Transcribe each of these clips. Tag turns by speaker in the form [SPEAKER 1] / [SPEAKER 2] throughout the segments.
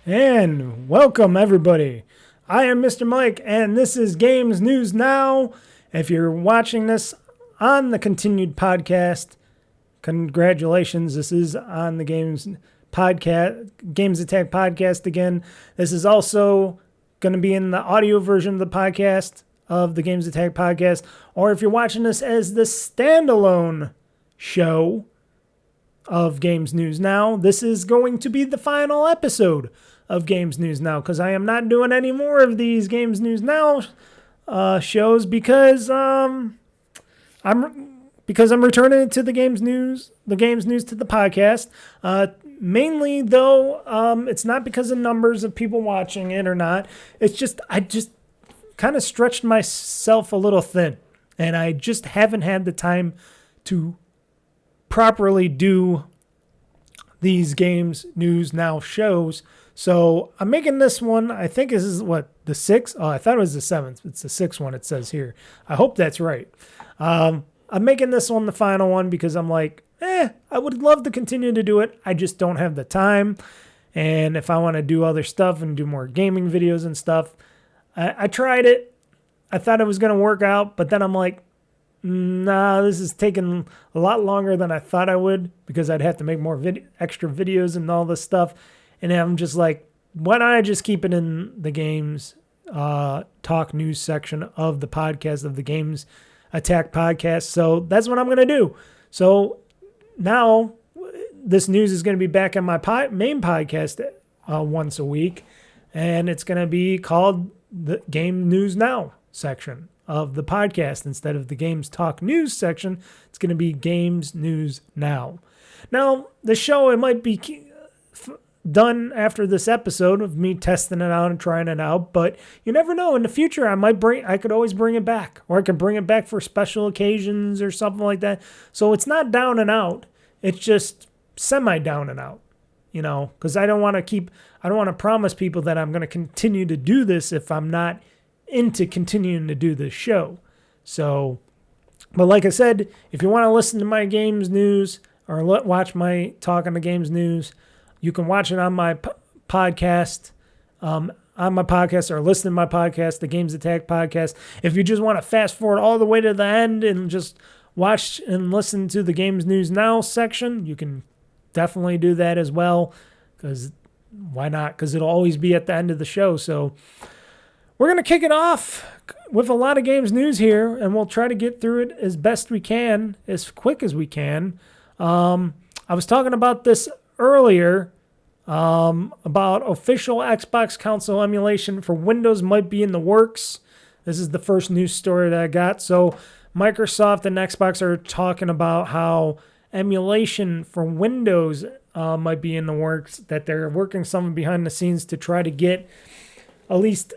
[SPEAKER 1] And welcome, everybody. I am Mr. Mike, and this is Gamez Newz Now. If you're watching this on the continued podcast, congratulations. This is on the Games podcast, Games Attack podcast again. This is also going to be in the audio version of the podcast of the Games Attack podcast. Or if you're watching this as the standalone show of Gamez Newz Now, this is going to be the final episode of Gamez Newz Now, because I am not doing any more of these Gamez Newz Now shows because I'm returning it to the Gamez Newz to the podcast. Mainly though, it's not because of numbers of people watching it or not. It's just I just kind of stretched myself a little thin, and I just haven't had the time to properly do these Gamez Newz Now shows. So I'm making this one, I think this is what, the 6th? Oh, I thought it was the 7th. It's the 6th one it says here. I hope that's right. I'm making this one the final one because I'm like, I would love to continue to do it. I just don't have the time. And if I want to do other stuff and do more gaming videos and stuff, I tried it. I thought it was going to work out, but then I'm like, nah, this is taking a lot longer than I thought I would because I'd have to make more extra videos and all this stuff. And I'm just like, why don't I just keep it in the games talk news section of the podcast, of the Games Attack podcast? So that's what I'm going to do. So now this news is going to be back on my main podcast once a week. And it's going to be called the Gamez Newz Now section of the podcast. Instead of the Games Talk News section, it's going to be Gamez Newz Now. Now, the show, it might be done after this episode of me testing it out and trying it out, but you never know. In the future, I could always bring it back, or I could bring it back for special occasions or something like that. So it's not down and out. It's just semi down and out, because I don't want to promise people that I'm going to continue to do this if I'm not into continuing to do this show. So, but like I said, if you want to listen to my Gamez Newz or watch my talk on the Gamez Newz, you can watch it on my podcast, or listen to my podcast, the Games Attack podcast. If you just want to fast forward all the way to the end and just watch and listen to the Gamez Newz Now section, you can definitely do that as well, because why not? Because it'll always be at the end of the show. So we're going to kick it off with a lot of Gamez Newz here, and we'll try to get through it as best we can, as quick as we can. I was talking about this earlier, about official Xbox console emulation for Windows might be in the works. This is the first news story that I got. So Microsoft and Xbox are talking about how emulation for Windows might be in the works, that they're working something behind the scenes to try to get at least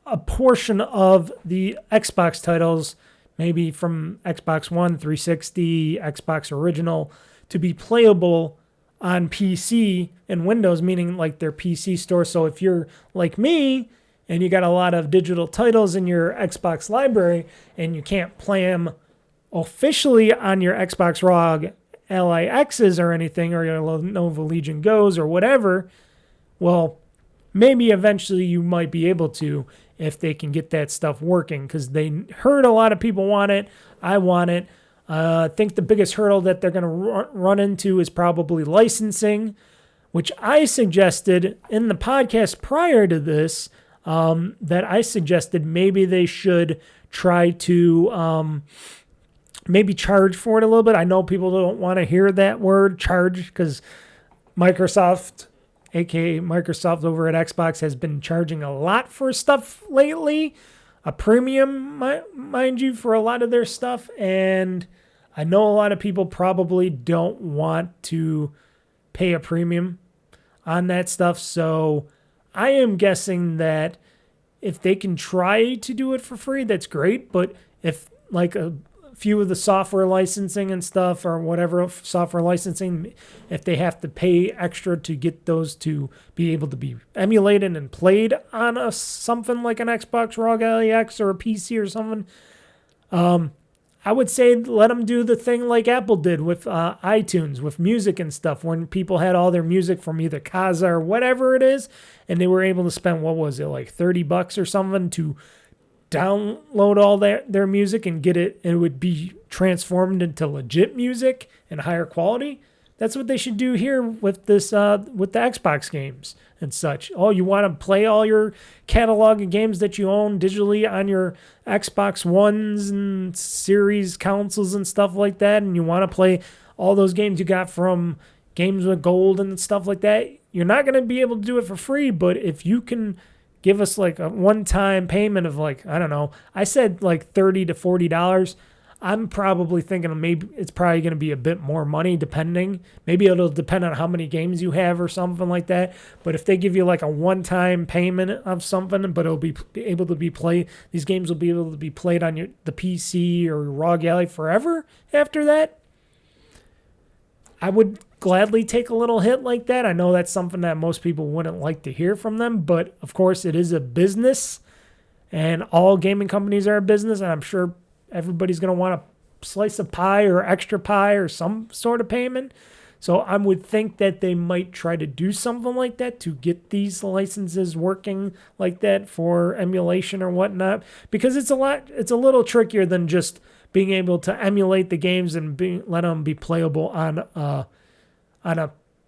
[SPEAKER 1] a portion of the Xbox titles, maybe from Xbox One, 360, Xbox Original, to be playable on PC and Windows, meaning like their PC store. So if you're like me and you got a lot of digital titles in your Xbox library and you can't play them officially on your Xbox ROG LIXs or anything, or your Lenovo Legion Go's or whatever, well, maybe eventually you might be able to if they can get that stuff working, because they heard a lot of people want it. I want it. I think the biggest hurdle that they're going to run into is probably licensing, which I suggested in the podcast prior to this, that I suggested maybe they should try to maybe charge for it a little bit. I know people don't want to hear that word, charge, because Microsoft, aka Microsoft over at Xbox, has been charging a lot for stuff lately, a premium, mind you, for a lot of their stuff. And I know a lot of people probably don't want to pay a premium on that stuff. So I am guessing that if they can try to do it for free, that's great. But if like a few of the software licensing and stuff, or whatever software licensing, if they have to pay extra to get those to be able to be emulated and played on something like an Xbox ROG LEX or a PC or something, I would say let them do the thing like Apple did with iTunes, with music and stuff, when people had all their music from either Kazaa or whatever it is, and they were able to spend, what was it, like $30 or something to download all their music and get it, and it would be transformed into legit music and higher quality. That's what they should do here with this, with the Xbox games and such. Oh, you want to play all your catalog of games that you own digitally on your Xbox Ones and Series consoles and stuff like that, and you want to play all those games you got from Games with Gold and stuff like that. You're not going to be able to do it for free, but if you can give us like a one-time payment of like, I don't know, I said like $30 to $40. I'm probably thinking maybe it's probably going to be a bit more money depending. Maybe it'll depend on how many games you have or something like that. But if they give you like a one-time payment of something, but it'll be able to be played, these games will be able to be played on the PC or ROG Ally forever after that, I would gladly take a little hit like that. I know that's something that most people wouldn't like to hear from them, but of course it is a business, and all gaming companies are a business, and I'm sure everybody's going to want a slice of pie or extra pie or some sort of payment. So I would think that they might try to do something like that to get these licenses working like that for emulation or whatnot, because it's a little trickier than just being able to emulate the games and let them be playable on a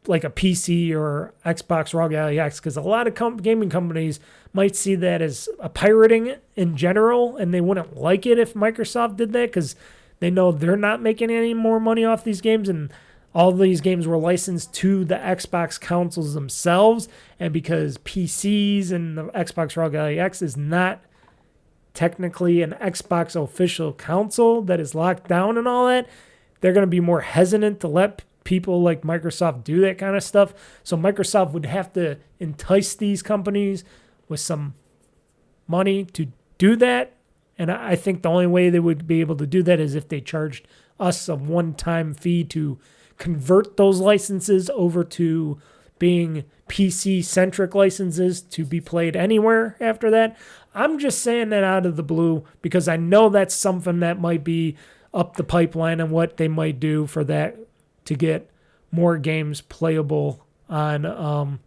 [SPEAKER 1] like a PC or Xbox ROG Ally X, because a lot of gaming companies might see that as a pirating in general, and they wouldn't like it if Microsoft did that, because they know they're not making any more money off these games, and all these games were licensed to the Xbox consoles themselves, and because PCs and the Xbox ROG Ally X is not technically an Xbox official console that is locked down and all that, they're going to be more hesitant to let people like Microsoft do that kind of stuff. So Microsoft would have to entice these companies with some money to do that. And I think the only way they would be able to do that is if they charged us a one-time fee to convert those licenses over to being PC-centric licenses to be played anywhere after that. I'm just saying that out of the blue because I know that's something that might be up the pipeline and what they might do for that to get more games playable on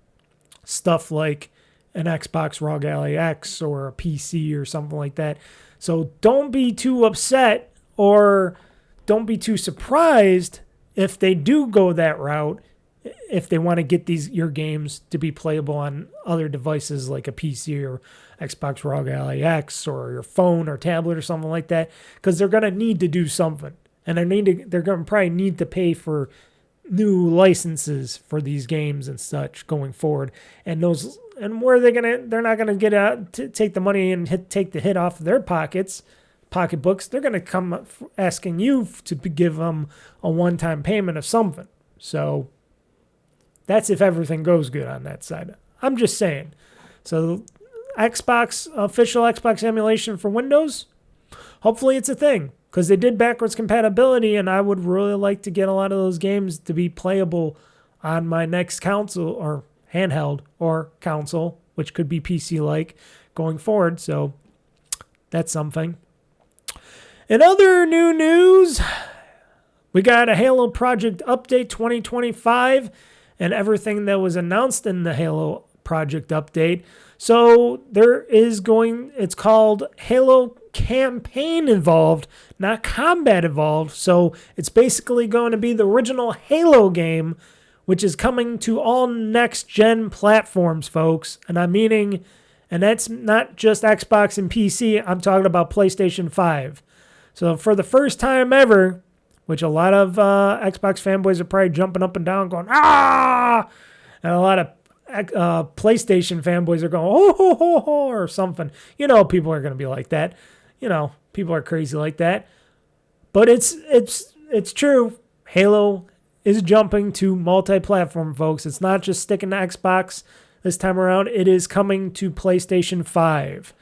[SPEAKER 1] stuff like an Xbox ROG Ally X or a PC or something like that. So don't be too upset or don't be too surprised if they do go that route, if they want to get your games to be playable on other devices like a PC or Xbox ROG Ally X or your phone or tablet or something like that, because they're going to need to do something. And they're going to probably need to pay for new licenses for these games and such going forward. And where they're not going to get out to take the money and take the hit off their pocketbooks. They're going to come asking you to give them a one-time payment of something. So that's if everything goes good on that side. I'm just saying. So official Xbox emulation for Windows, hopefully it's a thing. Because they did backwards compatibility, and I would really like to get a lot of those games to be playable on my next console or handheld or console, which could be PC-like going forward. So that's something. In other new news, we got a Halo Project Update 2025 and everything that was announced in the Halo Project Update. So it's called Halo Campaign Evolved, not Combat Evolved. So it's basically going to be the original Halo game, which is coming to all next-gen platforms, folks. And that's not just Xbox and PC. I'm talking about PlayStation 5. So for the first time ever, which a lot of Xbox fanboys are probably jumping up and down going, ah! And a lot of PlayStation fanboys are going, oh, ho, ho, ho, or something. You know, people are going to be like that. You know, people are crazy like that. But it's true. Halo is jumping to multi-platform, folks. It's not just sticking to Xbox this time around. It is coming to PlayStation 5.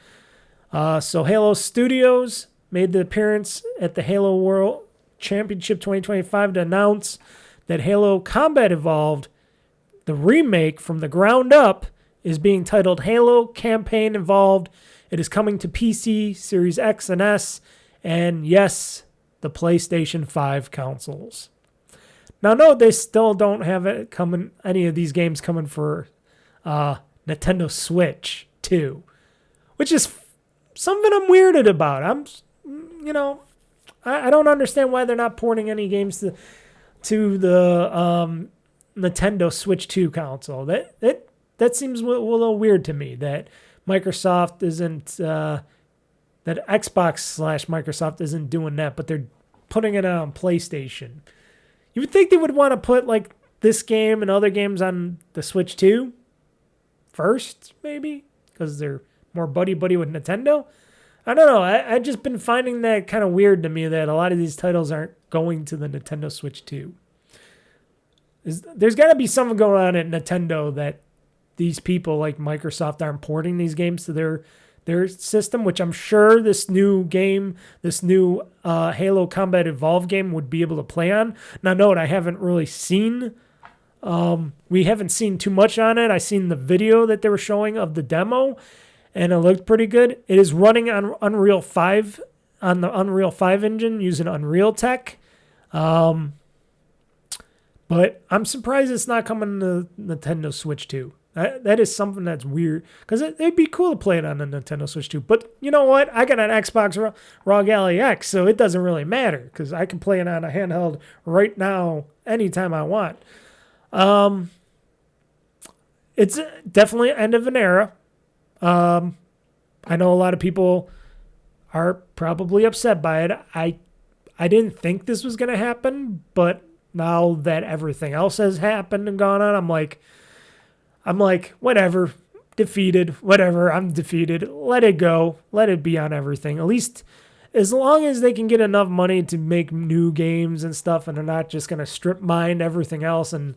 [SPEAKER 1] So Halo Studios made the appearance at the Halo World Championship 2025 to announce that Halo Combat Evolved, the remake from the ground up, is being titled Halo Campaign Evolved. It is coming to PC, Series X and S, and yes, the PlayStation 5 consoles. Now, no, they still don't have it coming. Any of these games coming for Nintendo Switch 2, which is something I'm weirded about. I don't understand why they're not porting any games to the Nintendo Switch 2 console. That seems a little weird to me. That Microsoft isn't that Xbox/Microsoft isn't doing that, but they're putting it on PlayStation. You would think they would want to put like this game and other games on the Switch 2 first, maybe, because they're more buddy-buddy with Nintendo. I don't know. I've just been finding that kind of weird to me that a lot of these titles aren't going to the Nintendo Switch 2. There's got to be something going on at Nintendo that these people like Microsoft aren't porting these games to their system, which I'm sure this new game, this new Halo Combat Evolved game would be able to play on. Now, note, I haven't really seen, we haven't seen too much on it. I seen the video that they were showing of the demo, and it looked pretty good. It is running on Unreal 5, on the Unreal 5 engine using Unreal Tech. But I'm surprised it's not coming to Nintendo Switch 2. That is something that's weird, because it'd be cool to play it on the Nintendo Switch 2. But you know what? I got an Xbox ROG Ally X, so it doesn't really matter, because I can play it on a handheld right now anytime I want. It's definitely end of an era. I know a lot of people are probably upset by it. I didn't think this was going to happen, but now that everything else has happened and gone on, I'm like, whatever, defeated, whatever, I'm defeated. Let it go. Let it be on everything. At least as long as they can get enough money to make new games and stuff, and they're not just going to strip mine everything else and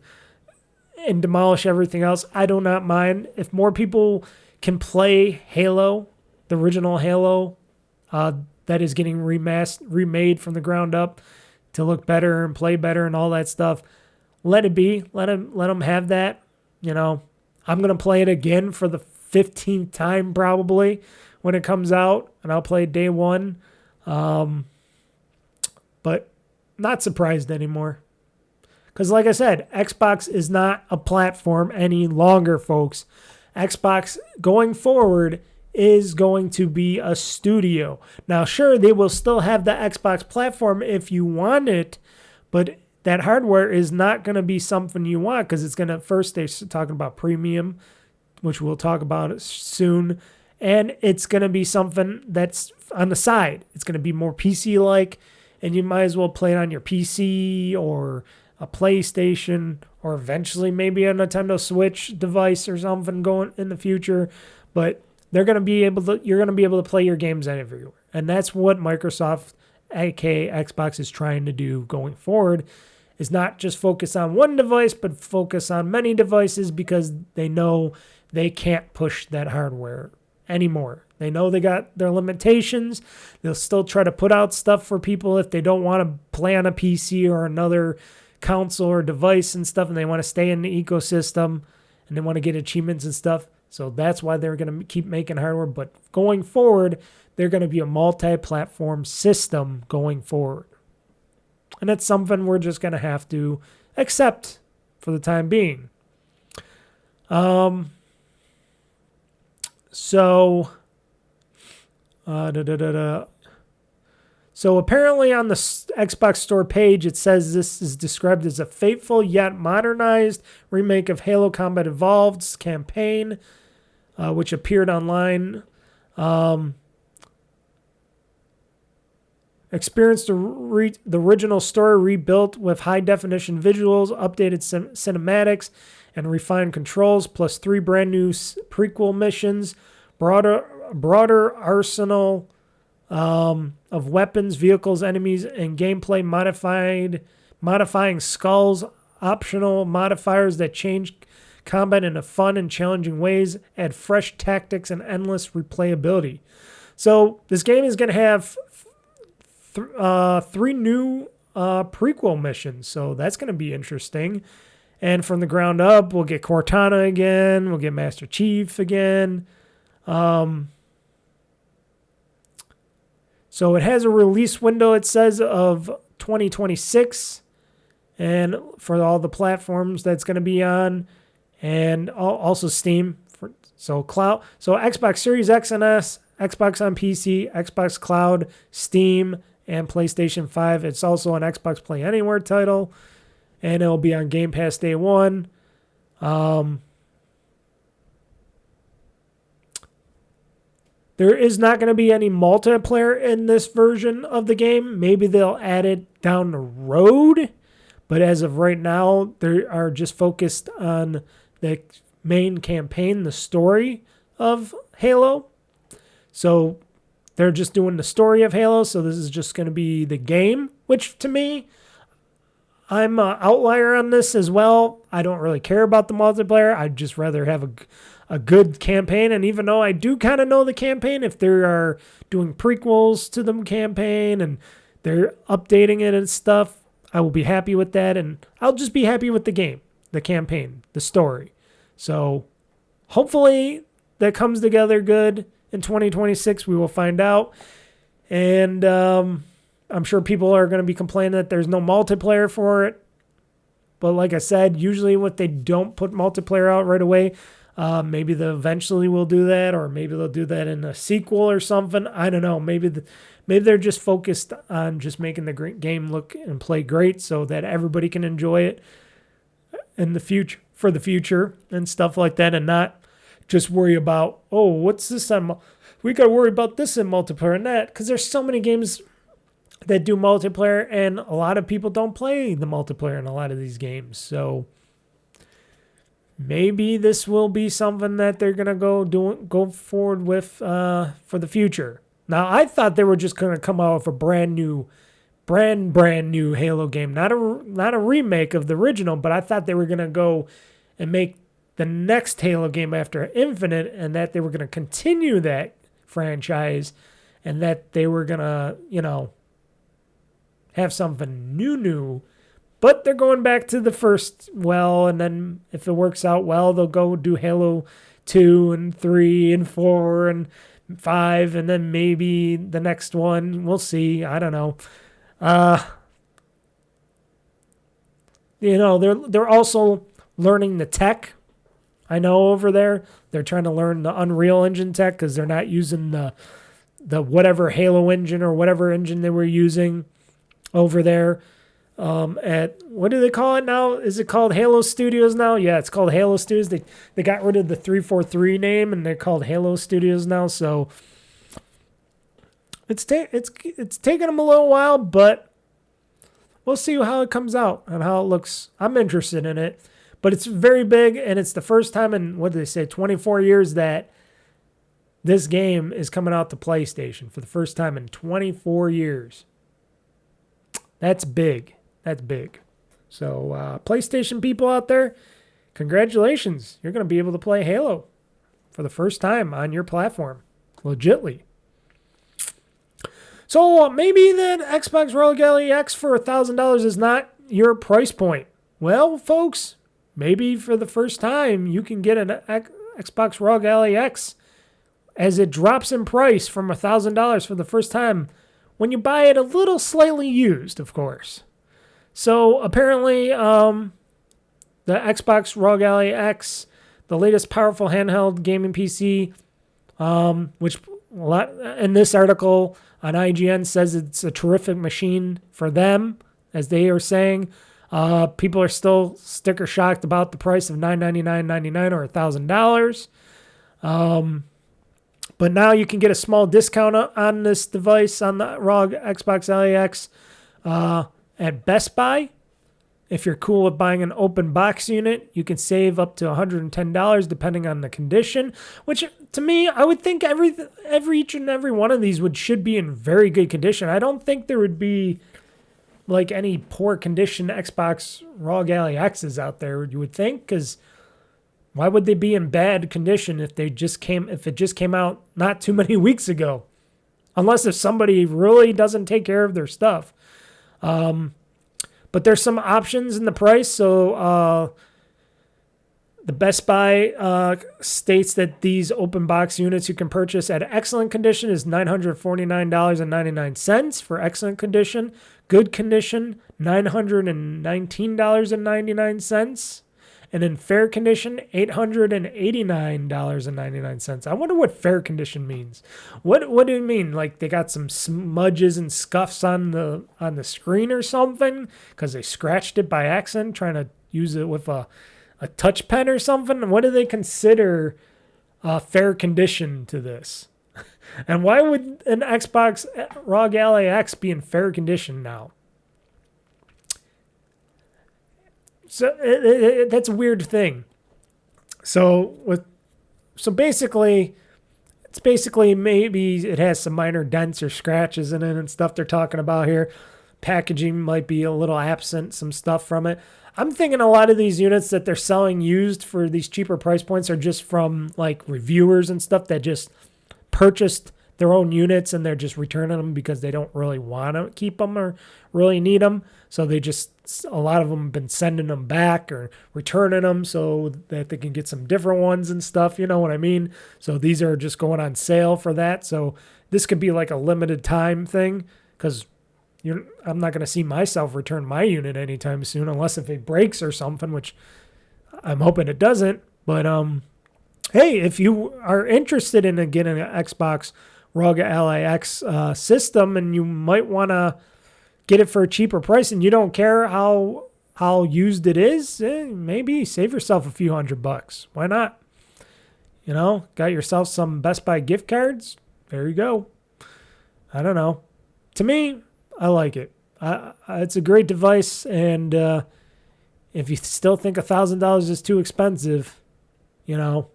[SPEAKER 1] demolish everything else, I do not mind. If more people can play Halo, the original Halo, that is getting remade from the ground up to look better and play better and all that stuff, let it be. Let them have that. You know, I'm going to play it again for the 15th time probably when it comes out, and I'll play it day one. But not surprised anymore. Because like I said, Xbox is not a platform any longer, folks. Xbox going forward is going to be a studio. Now, sure, they will still have the Xbox platform if you want it, but that hardware is not going to be something you want, because it's going to, first they're talking about premium, which we'll talk about soon, and it's going to be something that's on the side. It's going to be more PC-like, and you might as well play it on your PC or a PlayStation, or eventually maybe a Nintendo Switch device or something going in the future. But you're going to be able to play your games everywhere. And that's what Microsoft, aka Xbox, is trying to do going forward, is not just focus on one device, but focus on many devices, because they know they can't push that hardware anymore. They know they got their limitations. They'll still try to put out stuff for people if they don't want to play on a PC or another console or device and stuff, and they want to stay in the ecosystem and they want to get achievements and stuff. So that's why they're going to keep making hardware. But going forward, they're going to be a multi-platform system going forward. And that's something we're just going to have to accept for the time being. So apparently on the Xbox Store page, it says this is described as a faithful yet modernized remake of Halo Combat Evolved's campaign, which appeared online. Experienced the original story rebuilt with high-definition visuals, updated cinematics, and refined controls, plus 3 brand new prequel missions, broader arsenal of weapons, vehicles, enemies, and gameplay, modifying skulls, optional modifiers that change combat in a fun and challenging ways, add fresh tactics and endless replayability. So this game is going to have 3 new prequel missions, so that's going to be interesting. And from the ground up, we'll get Cortana again, we'll get Master Chief again. So it has a release window, it says, of 2026, and for all the platforms that's going to be on, and also Steam. So Xbox Series X and S, Xbox on PC, Xbox Cloud, Steam, and PlayStation 5. It's also an Xbox Play Anywhere title, and it'll be on Game Pass day one. There is not going to be any multiplayer in this version of the game. Maybe they'll add it down the road, but as of right now, they are just focused on the main campaign, the story of Halo. So they're just doing the story of Halo, so this is just going to be the game, which to me, I'm an outlier on this as well. I don't really care about the multiplayer. I'd just rather have a good campaign. And even though I do kind of know the campaign, if they are doing prequels to the campaign and they're updating it and stuff, I will be happy with that. And I'll just be happy with the game, the campaign, the story. So hopefully that comes together good in 2026. We will find out. And I'm sure people are going to be complaining that there's no multiplayer for it. But like I said, usually if they don't put multiplayer out right away, maybe they eventually will do that, or maybe they'll do that in a sequel or something. I don't know. Maybe they're just focused on just making the game look and play great so that everybody can enjoy it in the future, for the future and stuff like that, and not just worry about, oh, what's this on? We got to worry about this in multiplayer and that, because there's so many games that do multiplayer, and a lot of people don't play the multiplayer in a lot of these games. So maybe this will be something that they're gonna go forward with for the future. Now, I thought they were just gonna come out with a brand new Halo game, not a remake of the original, but I thought they were gonna go and make the next Halo game after Infinite, and that they were gonna continue that franchise, and that they were gonna, have something new. But they're going back to the first well, and then if it works out well, they'll go do Halo 2 and 3 and 4 and 5, and then maybe the next one. We'll see. I don't know. They're also learning the tech. I know over there. They're trying to learn the Unreal Engine tech because they're not using the whatever Halo engine or whatever engine they were using over there at, what do they call it now? Is it called Halo Studios now? Yeah, it's called Halo Studios. They got rid of the 343 name, and they're called Halo Studios now. So it's taken them a little while, but we'll see how it comes out and how it looks. I'm interested in it, but it's very big, and it's the first time in, what did they say, 24 years that this game is coming out to PlayStation for the first time in 24 years. That's big. That's big. So, PlayStation people out there, congratulations. You're going to be able to play Halo for the first time on your platform. Legitly. So, maybe that Xbox ROG Ally X for $1,000 is not your price point. Well, folks, maybe for the first time, you can get an Xbox ROG Ally X as it drops in price from $1,000 for the first time, when you buy it a little slightly used, of course. So apparently, the Xbox ROG Ally X, the latest powerful handheld gaming PC, which in this article on IGN says it's a terrific machine for them, as they are saying. People are still sticker shocked about the price of $999.99 or $1,000. But now you can get a small discount on this device, on the ROG Xbox Ally X, at Best Buy. If you're cool with buying an open box unit, you can save up to $110 depending on the condition, which to me, I would think each and every one of these should be in very good condition. I don't think there would be like any poor condition Xbox ROG Ally X's out there, you would think, because why would they be in bad condition if it just came out not too many weeks ago? Unless if somebody really doesn't take care of their stuff. But there's some options in the price. So The Best Buy states that these open box units you can purchase at excellent condition is $949.99 for excellent condition. Good condition, $919.99. And in fair condition, $889.99. I wonder what fair condition means. What do you mean? Like they got some smudges and scuffs on the screen or something because they scratched it by accident trying to use it with a touch pen or something? What do they consider fair condition to this? And why would an Xbox ROG Ally X be in fair condition now? So that's a weird thing. So basically, it's basically maybe it has some minor dents or scratches in it and stuff they're talking about here. Packaging might be a little absent, some stuff from it. I'm thinking a lot of these units that they're selling used for these cheaper price points are just from like reviewers and stuff that just purchased their own units and they're just returning them because they don't really want to keep them or really need them. So a lot of them have been sending them back or returning them so that they can get some different ones and stuff. You know what I mean? So these are just going on sale for that. So this could be like a limited time thing because I'm not going to see myself return my unit anytime soon unless if it breaks or something, which I'm hoping it doesn't. But hey, if you are interested in getting an Xbox ROG Ally X system and you might want to get it for a cheaper price and you don't care how used it is, maybe save yourself a few $100. Why not? You know, got yourself some Best Buy gift cards. There you go. I don't know. To me, I like it. It's a great device, and if you still think $1,000 is too expensive, you know,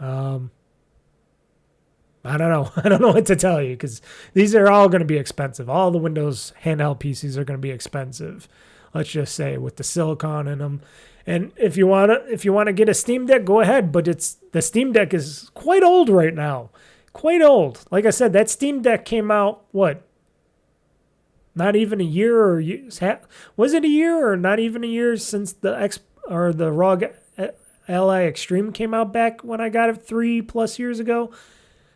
[SPEAKER 1] I don't know. I don't know what to tell you because these are all going to be expensive. All the Windows handheld PCs are going to be expensive. Let's just say with the silicon in them. And if you want to get a Steam Deck, go ahead. But the Steam Deck is quite old right now. Quite old. Like I said, that Steam Deck came out, what? Not even a year or was it a year or not even a year since the ROG Ally Extreme came out back when I got it 3+ years ago?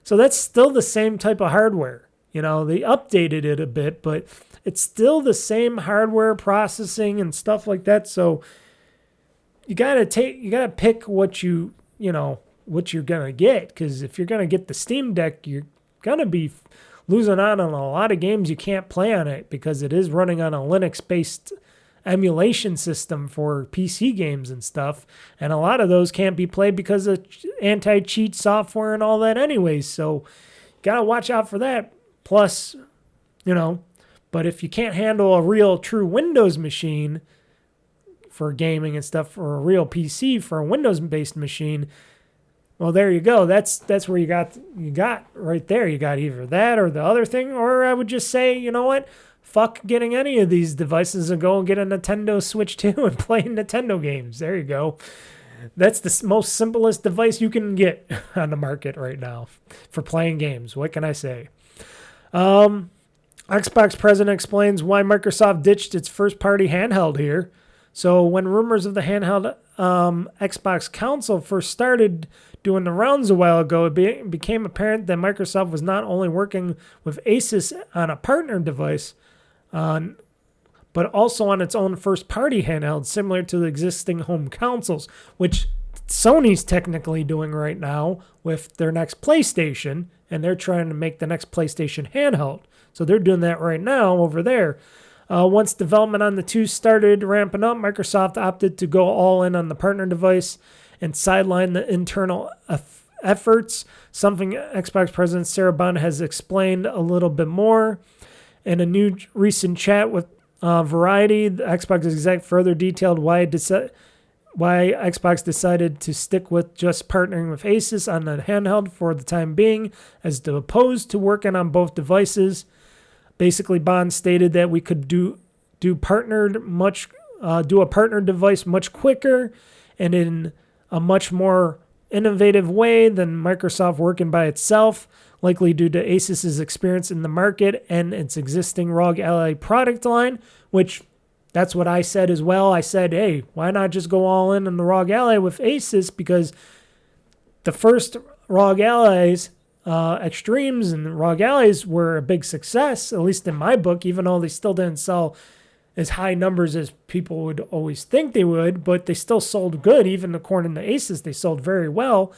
[SPEAKER 1] So that's still the same type of hardware. You know, they updated it a bit, but it's still the same hardware processing and stuff like that. So you gotta pick what you're gonna get, because if you're gonna get the Steam Deck, you're gonna be losing out on a lot of games you can't play on it because it is running on a Linux-based emulation system for PC games and stuff, and a lot of those can't be played because of anti-cheat software and all that anyways. So you gotta watch out for that. Plus, but if you can't handle a real true Windows machine for gaming and stuff, or a real PC for a Windows-based machine, well, there you go. That's where you got right there. You got either that or the other thing, or I would just say, you know what? Fuck getting any of these devices and go and get a Nintendo Switch 2 and play Nintendo games. There you go. That's the most simplest device you can get on the market right now for playing games. What can I say? Xbox president explains why Microsoft ditched its first-party handheld here. So when rumors of the handheld Xbox console first started doing the rounds a while ago, it became apparent that Microsoft was not only working with Asus on a partner device, but also on its own first-party handheld, similar to the existing home consoles, which Sony's technically doing right now with their next PlayStation, and they're trying to make the next PlayStation handheld. So they're doing that right now over there. Once development on the two started ramping up, Microsoft opted to go all in on the partner device and sideline the internal efforts, something Xbox President Sarah Bond has explained a little bit more. In a new recent chat with Variety, the Xbox exec further detailed why Xbox decided to stick with just partnering with Asus on the handheld for the time being, as opposed to working on both devices. Basically, Bond stated that we could do a partner device much quicker and in a much more innovative way than Microsoft working by itself, likely due to Asus's experience in the market and its existing ROG Ally product line, which that's what I said as well. I said, hey, why not just go all in on the ROG Ally with Asus? Because the first ROG Allies, Extremes and ROG Allies were a big success, at least in my book, even though they still didn't sell as high numbers as people would always think they would, but they still sold good. Even according to Asus, they sold very well,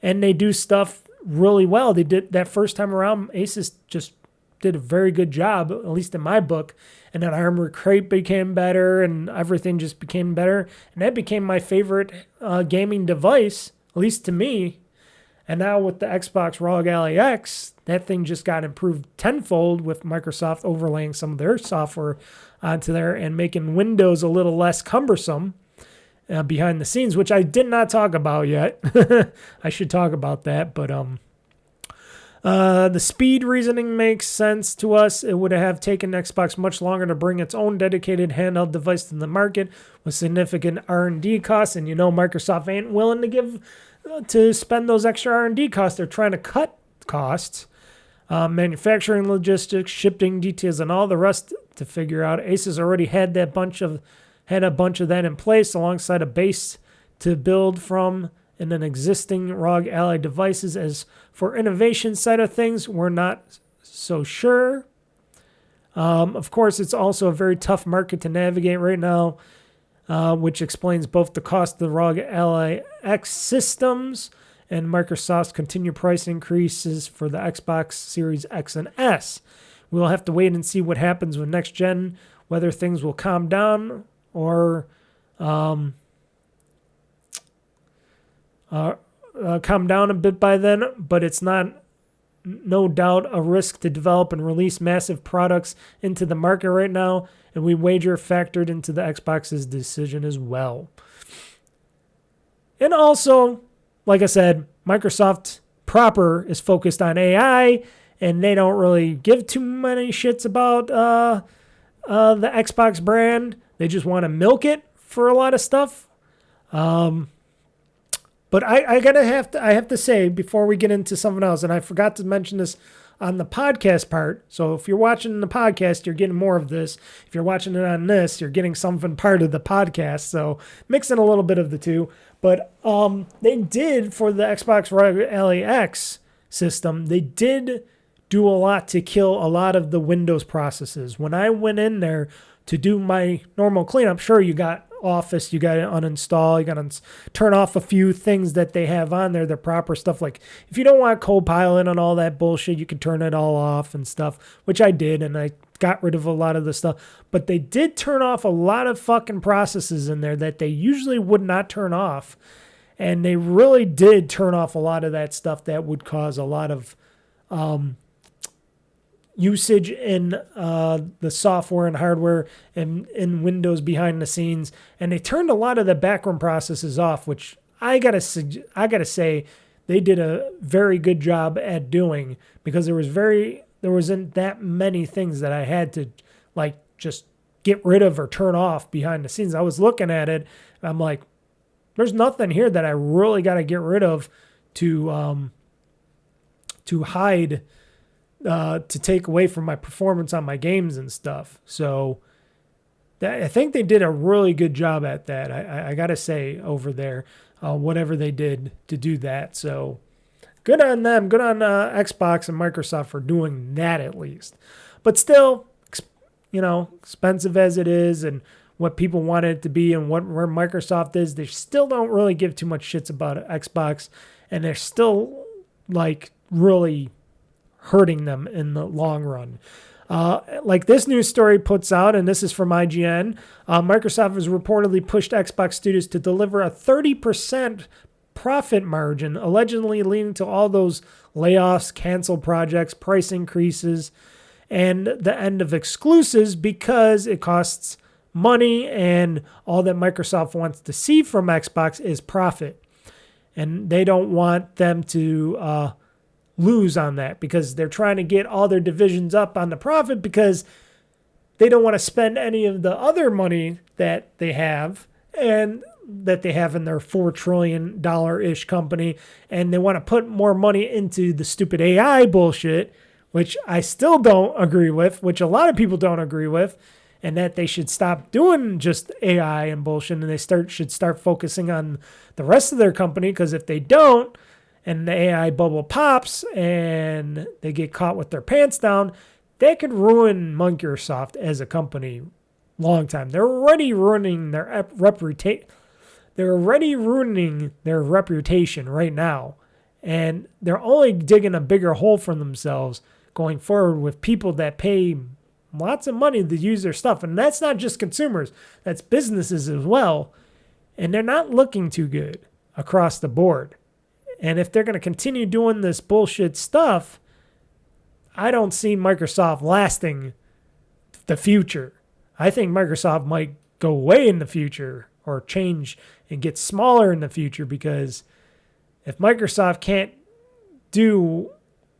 [SPEAKER 1] and they do stuff really well. They did that first time around. Asus just did a very good job, at least in my book. And then Armor Crate became better, and everything just became better. And that became my favorite gaming device, at least to me. And now with the Xbox ROG Ally X, that thing just got improved tenfold with Microsoft overlaying some of their software onto there and making Windows a little less cumbersome behind the scenes, which I did not talk about yet. I should talk about that, but the speed reasoning makes sense to us. It would have taken Xbox much longer to bring its own dedicated handheld device to the market with significant R&D costs, and Microsoft ain't willing to spend those extra R&D costs. They're trying to cut costs, manufacturing, logistics, shipping details, and all the rest to figure out. Asus already had a bunch of that in place alongside a base to build from in an existing ROG Ally devices. As for innovation side of things, we're not so sure. Of course, it's also a very tough market to navigate right now, which explains both the cost of the ROG Ally X systems and Microsoft's continued price increases for the Xbox Series X and S. We'll have to wait and see what happens with next gen, whether things will calm down or calm down a bit by then, but it's no doubt a risk to develop and release massive products into the market right now, and we wager factored into the Xbox's decision as well. And also, like I said, Microsoft proper is focused on AI, and they don't really give too many shits about the Xbox brand. They just want to milk it for a lot of stuff. But I have to say before we get into something else, and I forgot to mention this on the podcast part. So if you're watching the podcast, you're getting more of this. If you're watching it on this, you're getting something part of the podcast. So mixing a little bit of the two. But they did, for the Xbox ROG Ally X system, they did do a lot to kill a lot of the Windows processes. When I went in there to do my normal cleanup, sure, you got Office, you got to uninstall, you got to turn off a few things that they have on there, the proper stuff. Like if you don't want Copilot and all that bullshit, you can turn it all off and stuff, which I did, and I got rid of a lot of the stuff. But they did turn off a lot of fucking processes in there that they usually would not turn off. And they really did turn off a lot of that stuff that would cause a lot of usage in the software and hardware and in Windows behind the scenes. And they turned a lot of the background processes off, which I gotta say they did a very good job at doing, because there wasn't that many things that I had to like just get rid of or turn off behind the scenes. I was looking at it and I'm like, there's nothing here that I really got to get rid of to hide, to take away from my performance on my games and stuff. So I think they did a really good job at that. I got to say over there, whatever they did to do that. So good on them. Good on Xbox and Microsoft for doing that at least. But still, expensive as it is and what people want it to be and where Microsoft is, they still don't really give too much shits about Xbox, and they're still like really hurting them in the long run. Like this news story puts out, and this is from IGN, Microsoft has reportedly pushed Xbox studios to deliver a 30% profit margin, allegedly leading to all those layoffs, canceled projects, price increases, and the end of exclusives, because it costs money, and all that Microsoft wants to see from Xbox is profit. And they don't want them to lose on that, because they're trying to get all their divisions up on the profit, because they don't want to spend any of the other money that they have and that they have in their $4 trillion-ish company, and they want to put more money into the stupid AI bullshit, which I still don't agree with, which a lot of people don't agree with. and that they should stop doing just AI and bullshit, and they should start focusing on the rest of their company, because if they don't, and the AI bubble pops and they get caught with their pants down, that could ruin Microsoft as a company long time. They're already ruining their reputation. They're already ruining their reputation right now, and they're only digging a bigger hole for themselves going forward with people that pay lots of money to use their stuff. And that's not just consumers, that's businesses as well. And they're not looking too good across the board. And if they're going to continue doing this bullshit stuff, I don't see Microsoft lasting the future. I think Microsoft might go away in the future or change and get smaller in the future, because if Microsoft can't do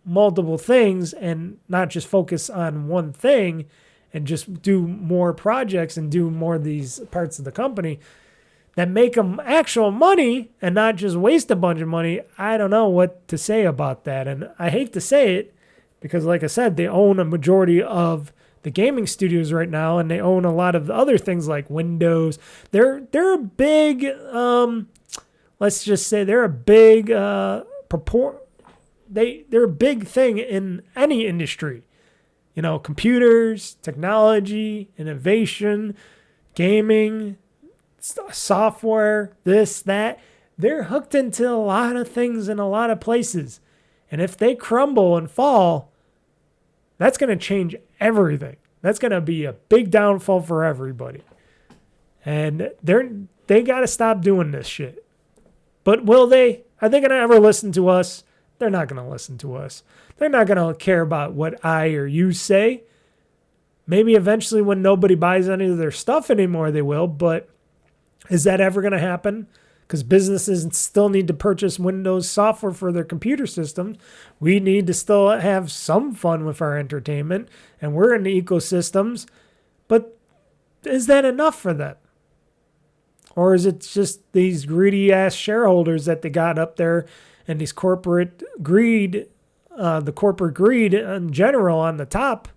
[SPEAKER 1] multiple things and not just focus on one thing and just do more projects and do more of these parts of the company that make them actual money and not just waste a bunch of money, I don't know what to say about that. And I hate to say it because, like I said, they own a majority of the gaming studios right now, and they own a lot of the other things like Windows. They're a big, let's just say they're a big they're a big thing in any industry. You know, computers, technology, innovation, gaming, software, this, that. They're hooked into a lot of things in a lot of places. And if they crumble and fall, that's going to change everything. That's going to be a big downfall for everybody. And they got to stop doing this shit. But will they? Are they going to ever listen to us? They're not going to listen to us. They're not going to care about what I or you say. Maybe eventually when nobody buys any of their stuff anymore, they will. But is that ever going to happen? Because businesses still need to purchase Windows software for their computer systems. We need to still have some fun with our entertainment. And we're in the ecosystems. But is that enough for them? Or is it just these greedy-ass shareholders that they got up there and these corporate greed, the corporate greed in general on the top,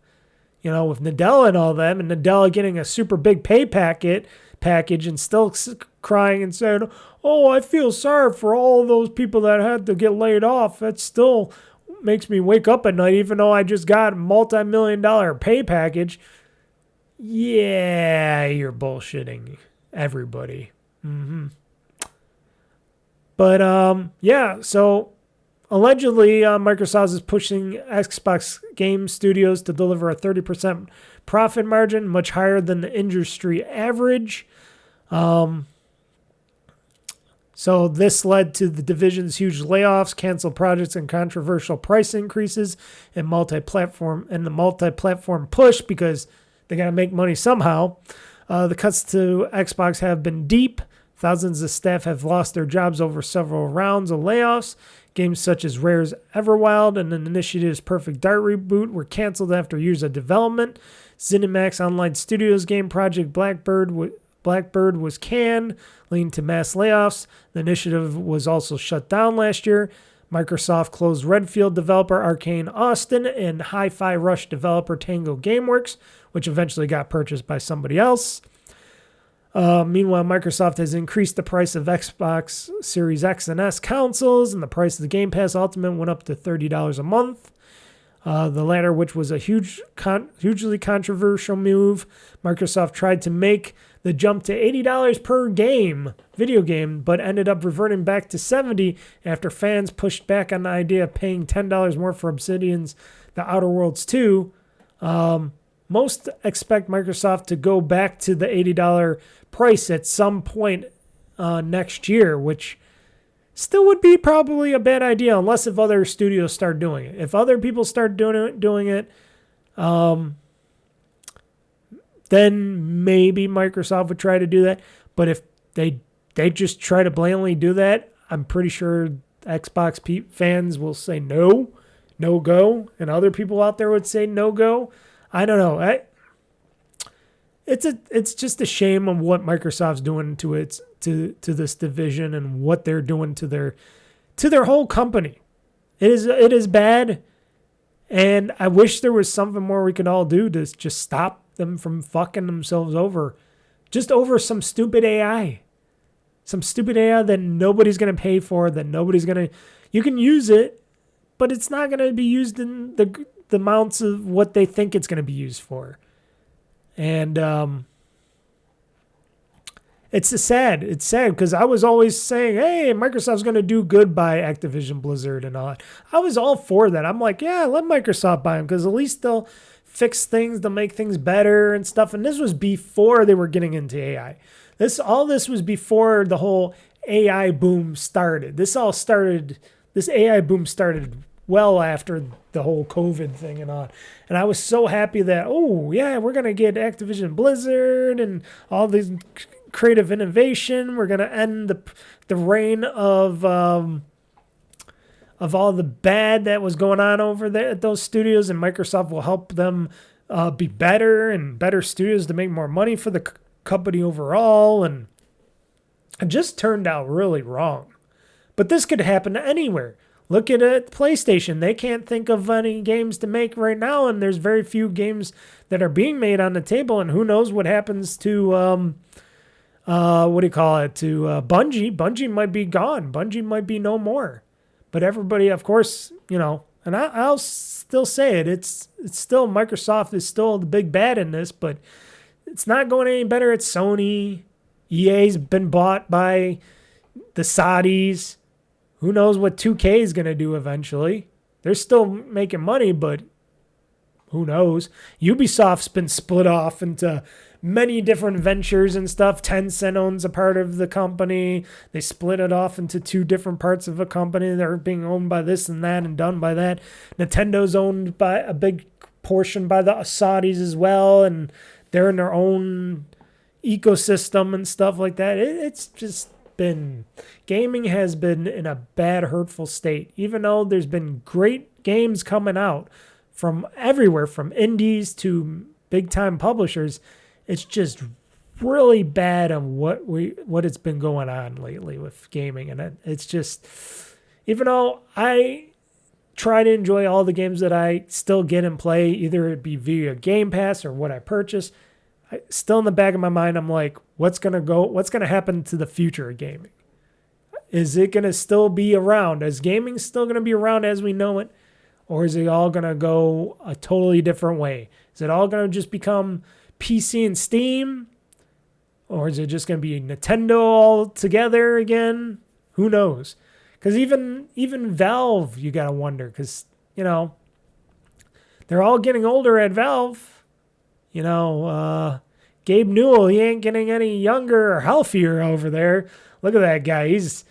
[SPEAKER 1] you know, with Nadella and all them, and Nadella getting a super big pay package and still crying and saying, oh, I feel sorry for all those people that had to get laid off. That still makes me wake up at night, even though I just got a multi-million-dollar pay package. Yeah, you're bullshitting everybody. But, yeah, so allegedly Microsoft is pushing Xbox game studios to deliver a 30% profit margin, much higher than the industry average. So this led to the division's huge layoffs, canceled projects, and controversial price increases in the multi-platform push, because they got to make money somehow. The cuts to Xbox have been deep. Thousands of staff have lost their jobs over several rounds of layoffs. Games such as Rare's Everwild and an Initiative's Perfect Dark reboot were canceled after years of development. ZeniMax Online Studios game project Blackbird was canned, leading to mass layoffs. The initiative was also shut down last year. Microsoft closed Redfield developer Arcane Austin and Hi-Fi Rush developer Tango Gameworks, which eventually got purchased by somebody else. Meanwhile, Microsoft has increased the price of Xbox Series X and S consoles, and the price of the Game Pass Ultimate went up to $30 a month. The latter, which was a hugely controversial move. Microsoft tried to make the jump to $80 per video game, but ended up reverting back to $70 after fans pushed back on the idea of paying $10 more for Obsidian's The Outer Worlds 2. Most expect Microsoft to go back to the $80 price at some point next year, which still would be probably a bad idea unless if other studios start doing it. If other people start doing it, then maybe Microsoft would try to do that. But if they just try to blatantly do that, I'm pretty sure Xbox fans will say no go, and other people out there would say no go. I don't know. It's just a shame of what Microsoft's doing to this division and what they're doing to their whole company. It is bad, and I wish there was something more we could all do to just stop them from fucking themselves over. Just over some stupid AI. Some stupid AI that nobody's going to pay for, that nobody's going to... You can use it, but it's not going to be used in the amounts of what they think it's going to be used for. And it's sad. It's sad because I was always saying, hey, Microsoft's going to do good by Activision Blizzard and all that. I was all for that. I'm like, yeah, let Microsoft buy them because at least they'll fix things, they'll make things better and stuff. And this was before they were getting into AI. All this was before the whole AI boom started. This AI boom started well after the whole COVID thing and on. And I was so happy that, oh, yeah, we're going to get Activision Blizzard and all these creative innovation. We're going to end the reign of all the bad that was going on over there at those studios, and Microsoft will help them be better and better studios to make more money for the company overall. And it just turned out really wrong. But this could happen anywhere. Look at PlayStation. They can't think of any games to make right now, and there's very few games that are being made on the table, and who knows what happens to, to Bungie. Bungie might be gone. Bungie might be no more. But everybody, of course, and I'll still say it. It's still, Microsoft is still the big bad in this, but it's not going any better at Sony. EA's been bought by the Saudis. Who knows what 2K is going to do eventually? They're still making money, but who knows? Ubisoft's been split off into many different ventures and stuff. Tencent owns a part of the company. They split it off into two different parts of a company. They're being owned by this and that and done by that. Nintendo's owned by a big portion by the Saudis as well, and they're in their own ecosystem and stuff like that. It's just been... Gaming has been in a bad, hurtful state, even though there's been great games coming out from everywhere, from indies to big-time publishers. It's just really bad on what it's been going on lately with gaming. And it's just, even though I try to enjoy all the games that I still get and play, either it be via Game Pass or what I purchase, still in the back of my mind, I'm like, what's going to happen to the future of gaming? Is it going to still be around? Is gaming still going to be around as we know it? Or is it all going to go a totally different way? Is it all going to just become PC and Steam? Or is it just going to be Nintendo all together again? Who knows? Because even Valve, you got to wonder. Because, they're all getting older at Valve. Gabe Newell, he ain't getting any younger or healthier over there. Look at that guy. He's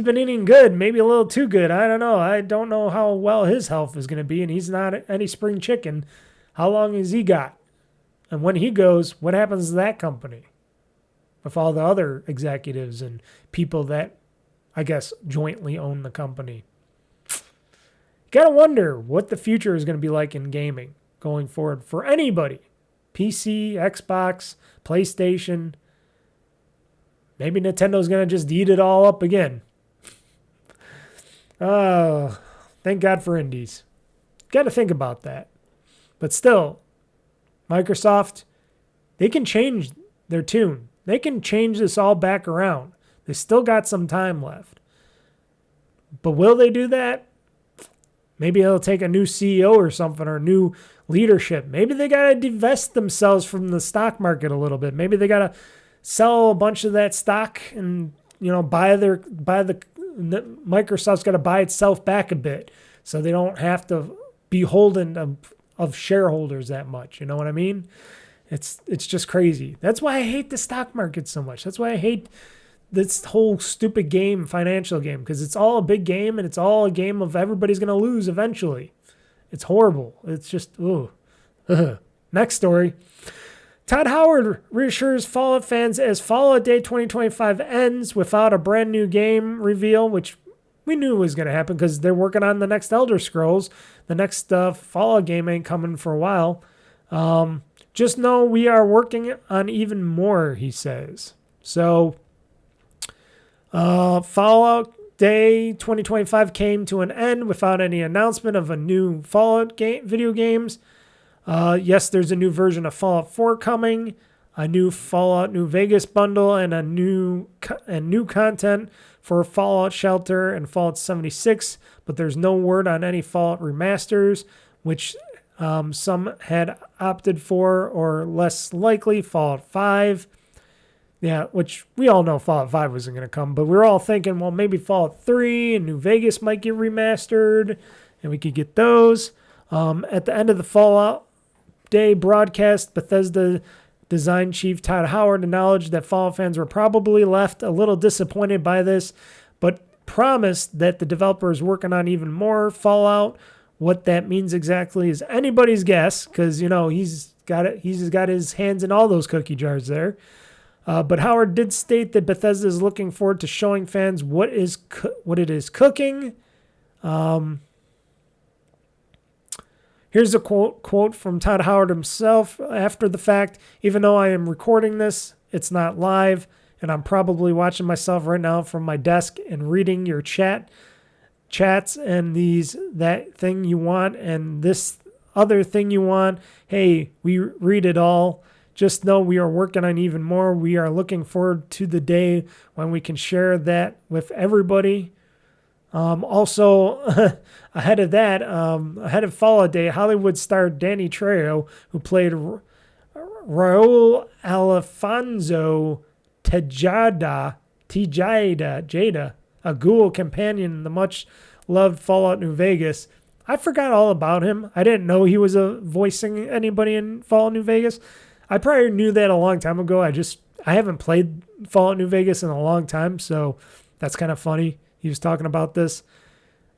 [SPEAKER 1] been eating good, maybe a little too good. I don't know. I don't know how well his health is going to be, and he's not any spring chicken. How long has he got? And when he goes, what happens to that company with all the other executives and people that, I guess, jointly own the company? Got to wonder what the future is going to be like in gaming going forward for anybody. PC, Xbox, PlayStation. Maybe Nintendo's going to just eat it all up again. Oh, thank God for indies. Got to think about that. But still, Microsoft, they can change their tune. They can change this all back around. They still got some time left. But will they do that? Maybe they'll take a new CEO or something, or new leadership. Maybe they got to divest themselves from the stock market a little bit. Maybe they got to sell a bunch of that stock and, Microsoft's got to buy itself back a bit so they don't have to be beholden of shareholders that much. You know what I mean? It's just crazy. That's why I hate the stock market so much. That's why I hate this whole stupid financial game, because it's all a big game and it's all a game of everybody's going to lose eventually. It's horrible. It's just, ooh. Next story. Todd Howard reassures Fallout fans as Fallout Day 2025 ends without a brand new game reveal, which we knew was going to happen because they're working on the next Elder Scrolls. The next Fallout game ain't coming for a while. Just know we are working on even more, he says. So, Fallout Day 2025 came to an end without any announcement of a new Fallout video games. Yes, there's a new version of Fallout 4 coming, a new Fallout New Vegas bundle, and new content for Fallout Shelter and Fallout 76, but there's no word on any Fallout remasters, which some had opted for, or less likely, Fallout 5. Yeah, which we all know Fallout 5 wasn't going to come, but we were all thinking, well, maybe Fallout 3 and New Vegas might get remastered, and we could get those. At the end of the Fallout Day broadcast, Bethesda design chief Todd Howard acknowledged that Fallout fans were probably left a little disappointed by this, but promised that the developer is working on even more Fallout. What that means exactly is anybody's guess, because, he's got his hands in all those cookie jars there. But Howard did state that Bethesda is looking forward to showing fans what it is cooking. Here's a quote from Todd Howard himself after the fact. Even though I am recording this, it's not live, and I'm probably watching myself right now from my desk and reading your chats and that thing you want and this other thing you want. Hey, we read it all. Just know we are working on even more. We are looking forward to the day when we can share that with everybody. Also, ahead of Fallout Day, Hollywood star Danny Trejo, who played Raul Alfonso Tejada, a ghoul companion in the much-loved Fallout New Vegas. I forgot all about him. I didn't know he was voicing anybody in Fallout New Vegas. I probably knew that a long time ago. I haven't played Fallout New Vegas in a long time, so that's kind of funny. He was talking about this.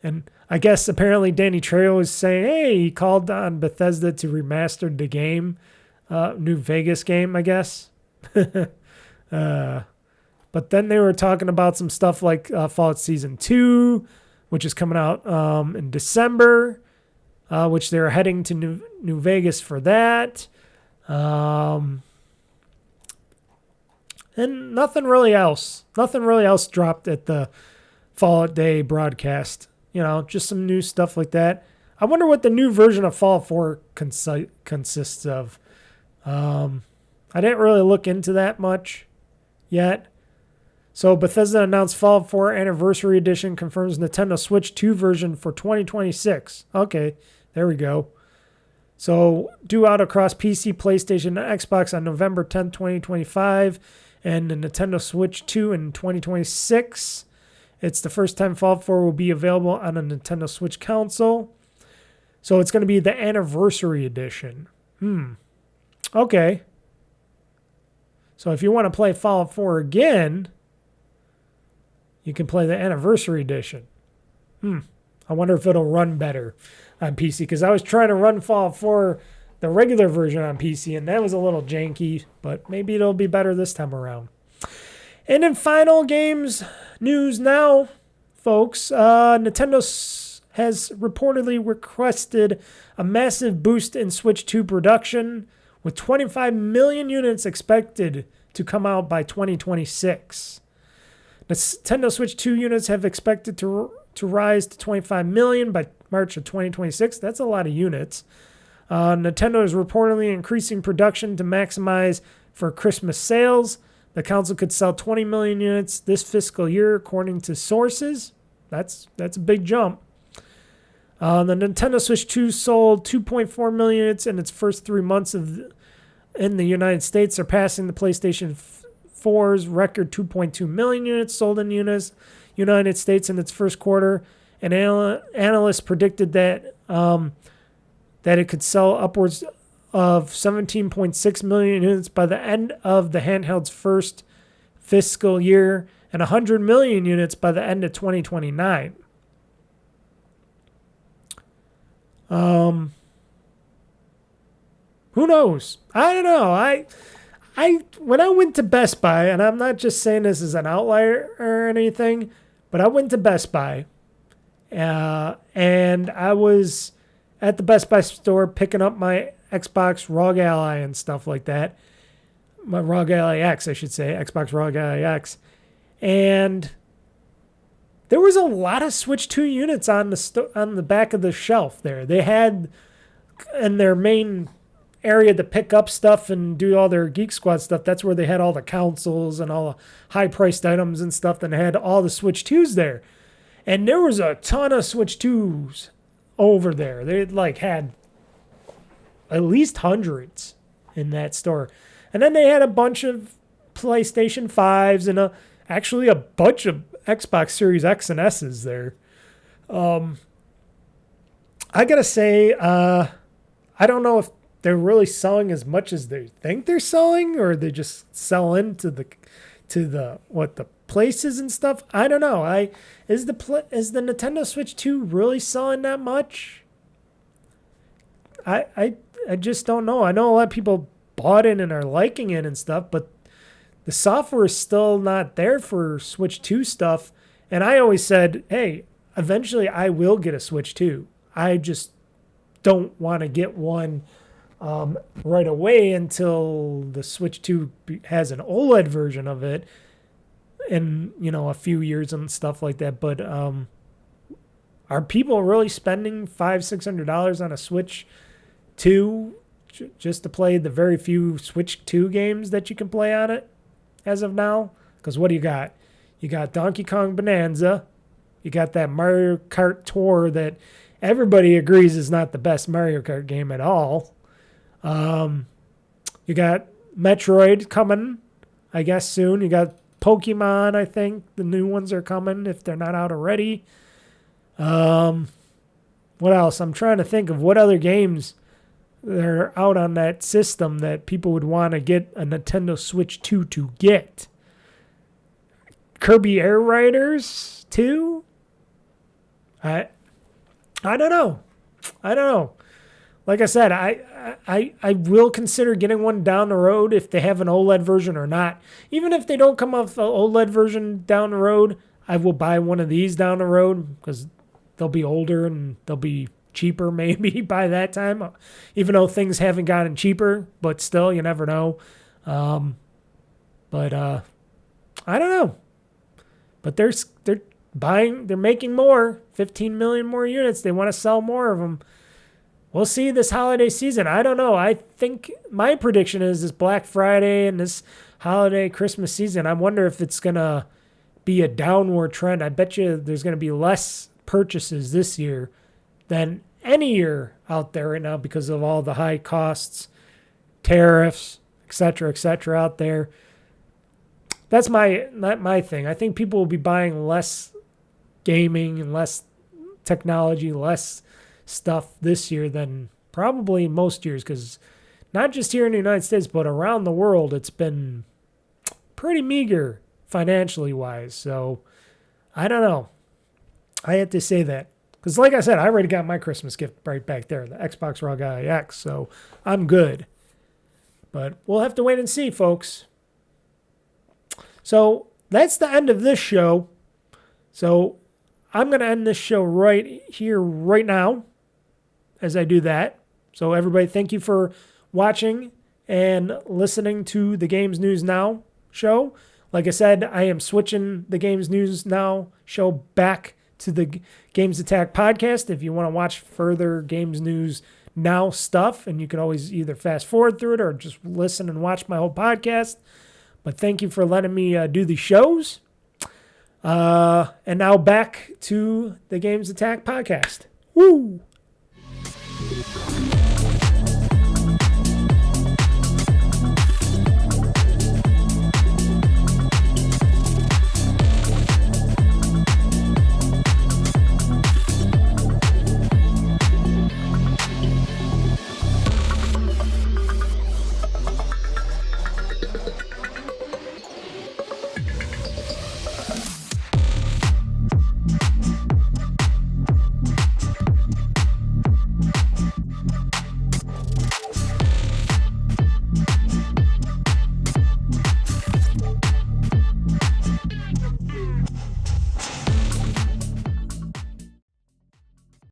[SPEAKER 1] And I guess apparently Danny Trejo was saying, hey, he called on Bethesda to remaster the game, New Vegas game, I guess. But then they were talking about some stuff like Fallout Season 2, which is coming out in December, which they're heading to New Vegas for that. And nothing really else dropped at the Fallout Day broadcast. Just some new stuff like that. I wonder what the new version of Fallout 4 consists of. I didn't really look into that much yet. So Bethesda announced Fallout 4 Anniversary Edition confirms Nintendo Switch 2 version for 2026. Okay, there we go. So due out across PC, PlayStation, and Xbox on November 10th, 2025, and the Nintendo Switch 2 in 2026. It's the first time Fallout 4 will be available on a Nintendo Switch console. So it's going to be the Anniversary Edition. Okay. So if you want to play Fallout 4 again, you can play the Anniversary Edition. I wonder if it'll run better on PC, because I was trying to run Fallout 4, the regular version on PC, and that was a little janky, but maybe it'll be better this time around. And in final Gamez Newz Now, folks, Nintendo has reportedly requested a massive boost in Switch 2 production, with 25 million units expected to come out by 2026. Nintendo Switch 2 units have expected to rise to 25 million by March of 2026. That's a lot of units. Nintendo is reportedly increasing production to maximize for Christmas sales. The console could sell 20 million units this fiscal year, according to sources. That's a big jump. The Nintendo Switch 2 sold 2.4 million units in its first 3 months in the United States, surpassing the PlayStation 4's record 2.2 million units sold in the United States in its first quarter. And analysts predicted that it could sell upwards of 17.6 million units by the end of the handheld's first fiscal year, and 100 million units by the end of 2029. Who knows? I don't know. When I went to Best Buy, and I'm not just saying this as an outlier or anything, but I went to Best Buy, and I was at the Best Buy store picking up my Xbox ROG Ally and stuff like that. My ROG Ally X, I should say. Xbox ROG Ally X. And there was a lot of Switch 2 units on the back of the shelf there. They had in their main area to pick up stuff and do all their Geek Squad stuff. That's where they had all the consoles and all the high-priced items and stuff. And they had all the Switch 2s there. And there was a ton of Switch 2s over there. They like had at least hundreds in that store. And then they had a bunch of PlayStation 5s and actually a bunch of Xbox Series X and S's there. I gotta say, I don't know if they're really selling as much as they think they're selling, or they just sell into the places and stuff. I don't know. Is the Nintendo Switch 2 really selling that much? I just don't know. I know a lot of people bought it and are liking it and stuff, but the software is still not there for Switch 2 stuff. And I always said, hey, eventually I will get a Switch 2. I just don't want to get one right away until the Switch 2 has an OLED version of it in, a few years and stuff like that. But are people really spending $500-$600 on a Switch 2 just to play the very few Switch 2 games that you can play on it as of now? Because what do you got? You got Donkey Kong Bonanza. You got that Mario Kart Tour that everybody agrees is not the best Mario Kart game at all. You got Metroid coming, I guess, soon. You got Pokemon, I think. The new ones are coming if they're not out already. What else? I'm trying to think of what other games that are out on that system that people would want to get a Nintendo Switch 2 to get. Kirby Air Riders 2? I don't know. Like I said, I will consider getting one down the road if they have an OLED version or not. Even if they don't come off the OLED version down the road, I will buy one of these down the road because they'll be older and they'll be cheaper maybe by that time. Even though things haven't gotten cheaper, but still, you never know. But I don't know. But they're making more, 15 million more units. They want to sell more of them. We'll see this holiday season. I don't know. I think my prediction is this Black Friday and this holiday Christmas season, I wonder if it's going to be a downward trend. I bet you there's going to be less purchases this year than any year out there right now because of all the high costs, tariffs, et cetera, out there. That's my thing. I think people will be buying less gaming and less technology, less stuff this year than probably most years, because not just here in the United States, but around the world, it's been pretty meager financially wise. So I don't know. I had to say that because, like I said, I already got my Christmas gift right back there, the Xbox One X, so I'm good. But we'll have to wait and see, folks. So that's the end of this show. So I'm going to end this show right here, right now, as I do that. So everybody, thank you for watching and listening to the Gamez Newz Now show. Like I said, I am switching the Gamez Newz Now show back to the Games Attack podcast. If you want to watch further Gamez Newz Now stuff, and you can always either fast forward through it or just listen and watch my whole podcast. But thank you for letting me do the shows. And now back to the Games Attack podcast. Woo!